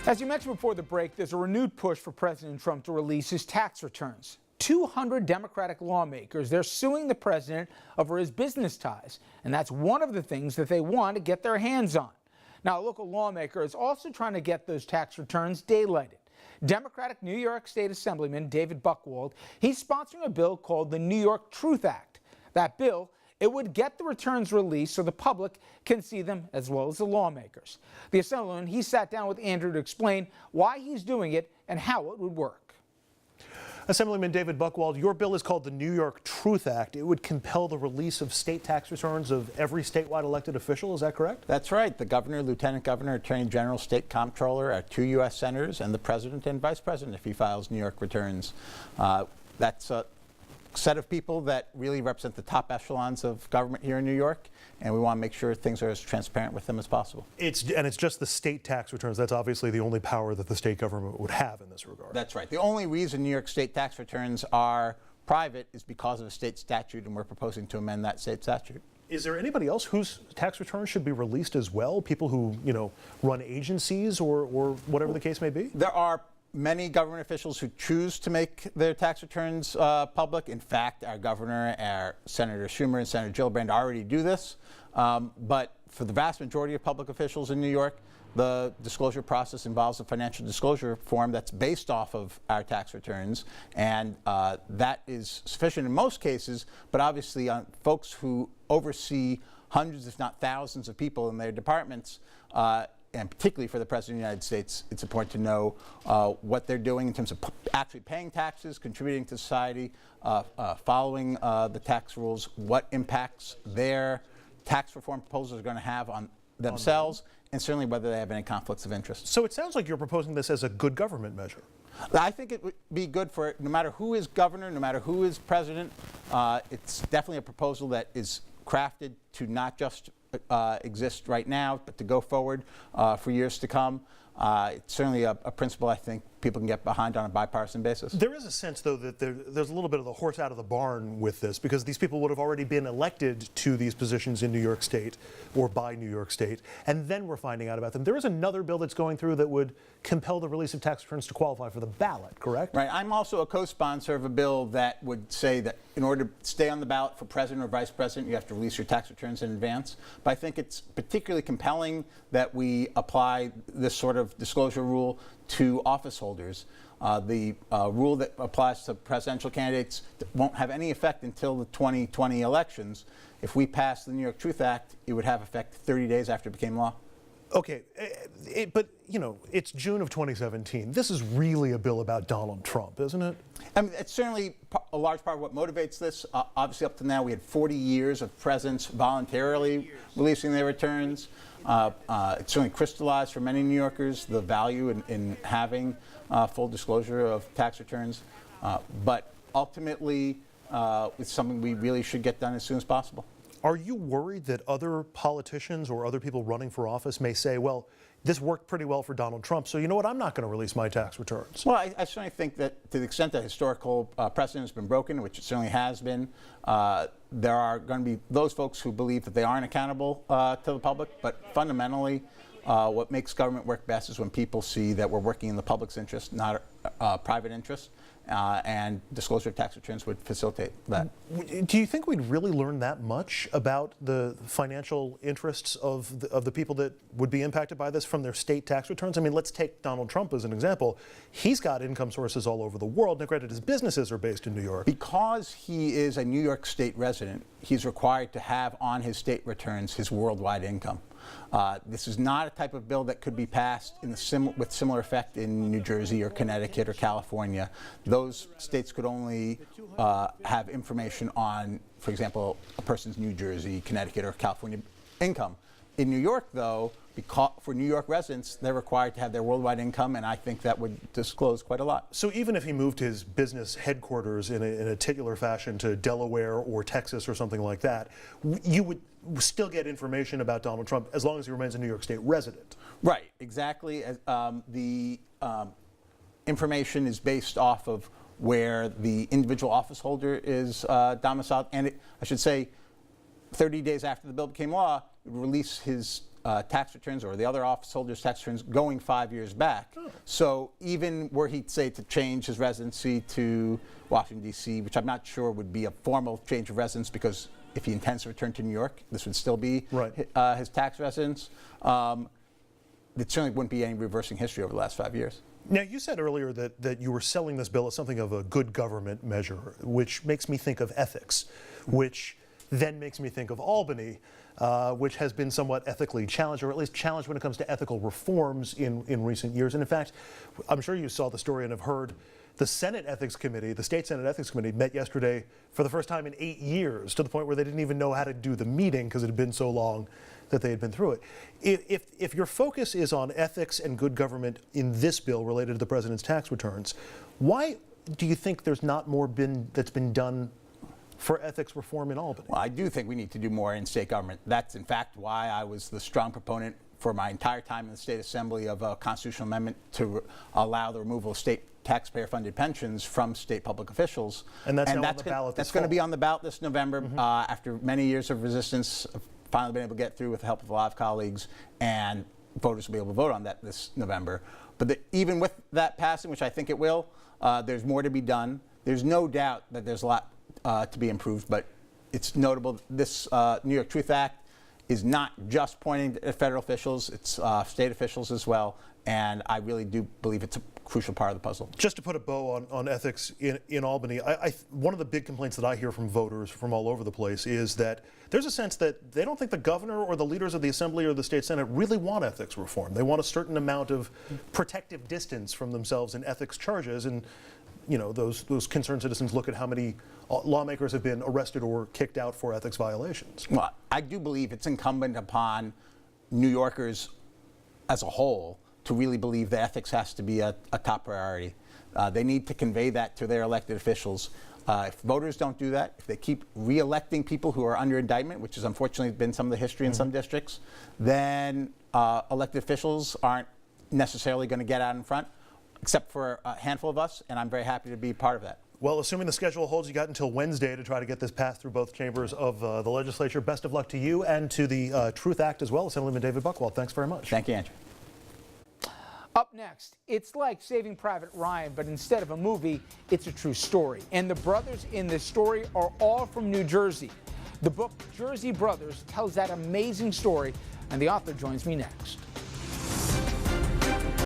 As you mentioned before the break, there's a renewed push for President Trump to release his tax returns. 200 Democratic lawmakers, they're suing the president over his business ties, and that's one of the things that they want to get their hands on. Now, a local lawmaker is also trying to get those tax returns daylighted. Democratic New York State Assemblyman David Buchwald, he's sponsoring a bill called the New York Truth Act. That bill, it would get the returns released so the public can see them as well as the lawmakers. The Assemblyman, he sat down with Andrew to explain why he's doing it and how it would work. Assemblyman David Buchwald, your bill is called the New York Truth Act. It would compel the release of state tax returns of every statewide elected official. Is that correct? That's right. The governor, lieutenant governor, attorney general, state comptroller, our 2 U.S. senators, and the president and vice president if he files New York returns. That's a set of people that really represent the top echelons of government here in New York, and we want to make sure things are as transparent with them as possible. It's just the state tax returns. That's obviously the only power that the state government would have in this regard. That's right. The only reason New York state tax returns are private is because of a state statute, and we're proposing to amend that state statute. Is there anybody else whose tax returns should be released as well? People who, run agencies or whatever the case may be? There are many government officials who choose to make their tax returns public. In fact, our governor, our Senator Schumer and Senator Gillibrand already do this. But for the vast majority of public officials in New York, the disclosure process involves a financial disclosure form that's based off of our tax returns, and that is sufficient in most cases, but obviously on folks who oversee hundreds, if not thousands of people in their departments, and particularly for the President of the United States, it's important to know what they're doing in terms of actually paying taxes, contributing to society, following the tax rules, what impacts their tax reform proposals are going to have on themselves, and certainly whether they have any conflicts of interest. So it sounds like you're proposing this as a good government measure. I think it would be good for no matter who is governor, no matter who is president. It's definitely a proposal that is crafted to not just exist right now, but to go forward for years to come. It's certainly a principle I think people can get behind on a bipartisan basis. There is a sense, though, that there's a little bit of the horse out of the barn with this, because these people would have already been elected to these positions in New York State or by New York State, and then we're finding out about them. There is another bill that's going through that would compel the release of tax returns to qualify for the ballot, correct? Right. I'm also a co-sponsor of a bill that would say that in order to stay on the ballot for president or vice president, you have to release your tax returns in advance. But I think it's particularly compelling that we apply this sort of disclosure rule to office holders. The rule that applies to presidential candidates won't have any effect until the 2020 elections. If we pass the New York Truth Act, it would have effect 30 days after it became law. Okay, but it's June of 2017. This is really a bill about Donald Trump, isn't it? I mean, it's certainly a large part of what motivates this. Obviously, up to now, we had 40 years of presidents voluntarily releasing their returns. It certainly crystallized for many New Yorkers the value in having full disclosure of tax returns. But ultimately, it's something we really should get done as soon as possible. Are you worried that other politicians or other people running for office may say, well, this worked pretty well for Donald Trump, so you know what, I'm not going to release my tax returns? Well, I certainly think that to the extent that historical precedent has been broken, which it certainly has been, there are going to be those folks who believe that they aren't accountable to the public, but fundamentally, what makes government work best is when people see that we're working in the public's interest, not private interest. And disclosure of tax returns would facilitate that. Do you think we'd really learn that much about the financial interests of the people that would be impacted by this from their state tax returns? I mean, let's take Donald Trump as an example. He's got income sources all over the world. Now, granted, his businesses are based in New York. Because he is a New York State resident, he's required to have on his state returns his worldwide income. This is not a type of bill that could be passed with similar effect in New Jersey or Connecticut or California. Those states could only have information on, for example, a person's New Jersey, Connecticut, or California income. In New York, though, for New York residents, they're required to have their worldwide income, and I think that would disclose quite a lot. So even if he moved his business headquarters in a titular fashion to Delaware or Texas or something like that, you would still get information about Donald Trump as long as he remains a New York State resident. Right, exactly. The information is based off of where the individual office holder is domiciled, and I should say 30 days after the bill became law, it would release his tax returns or the other office holders' tax returns going 5 years back. Oh. So even were he, say, to change his residency to Washington, D.C., which I'm not sure would be a formal change of residence, because if he intends to return to New York, this would still be his tax residence. There certainly wouldn't be any reversing history over the last 5 years. Now, you said earlier that you were selling this bill as something of a good government measure, which makes me think of ethics, which then makes me think of Albany, which has been somewhat ethically challenged, or at least challenged when it comes to ethical reforms in recent years. And in fact, I'm sure you saw the story and have heard the Senate Ethics Committee, the State Senate Ethics Committee, met yesterday for the first time in 8 years, to the point where they didn't even know how to do the meeting because it had been so long that they had been through it. If your focus is on ethics and good government in this bill related to the president's tax returns, why do you think there's not more that's been done for ethics reform in Albany? Well, I do think we need to do more in state government. That's, in fact, why I was the strong proponent for my entire time in the State Assembly of a constitutional amendment to allow the removal of state taxpayer-funded pensions from state public officials. And that's now on the ballot this fall. That's going to be on the ballot this November, after many years of resistance. Finally been able to get through with the help of a lot of colleagues, and voters will be able to vote on that this November. But even with that passing, which I think it will, there's more to be done. There's no doubt that there's a lot to be improved, but it's notable this New York Truth Act is not just pointing at federal officials, it's state officials as well, and I really do believe it's a crucial part of the puzzle. Just to put a bow on ethics in Albany, one of the big complaints that I hear from voters from all over the place is that there's a sense that they don't think the governor or the leaders of the Assembly or the State Senate really want ethics reform. They want a certain amount of protective distance from themselves in ethics charges, and you know, those concerned citizens look at how many lawmakers have been arrested or kicked out for ethics violations. Well, I do believe it's incumbent upon New Yorkers as a whole to really believe that ethics has to be a top priority. They need to convey that to their elected officials. If voters don't do that, if they keep re-electing people who are under indictment, which has unfortunately been some of the history in some districts, then elected officials aren't necessarily going to get out in front, except for a handful of us, and I'm very happy to be part of that. Well, assuming the schedule holds, you got until Wednesday to try to get this passed through both chambers of the legislature. Best of luck to you and to the Truth Act as well. Assemblyman David Buchwald, thanks very much. Thank you, Andrew. Up next, it's like Saving Private Ryan, but instead of a movie, it's a true story. And the brothers in this story are all from New Jersey. The book Jersey Brothers tells that amazing story, and the author joins me next.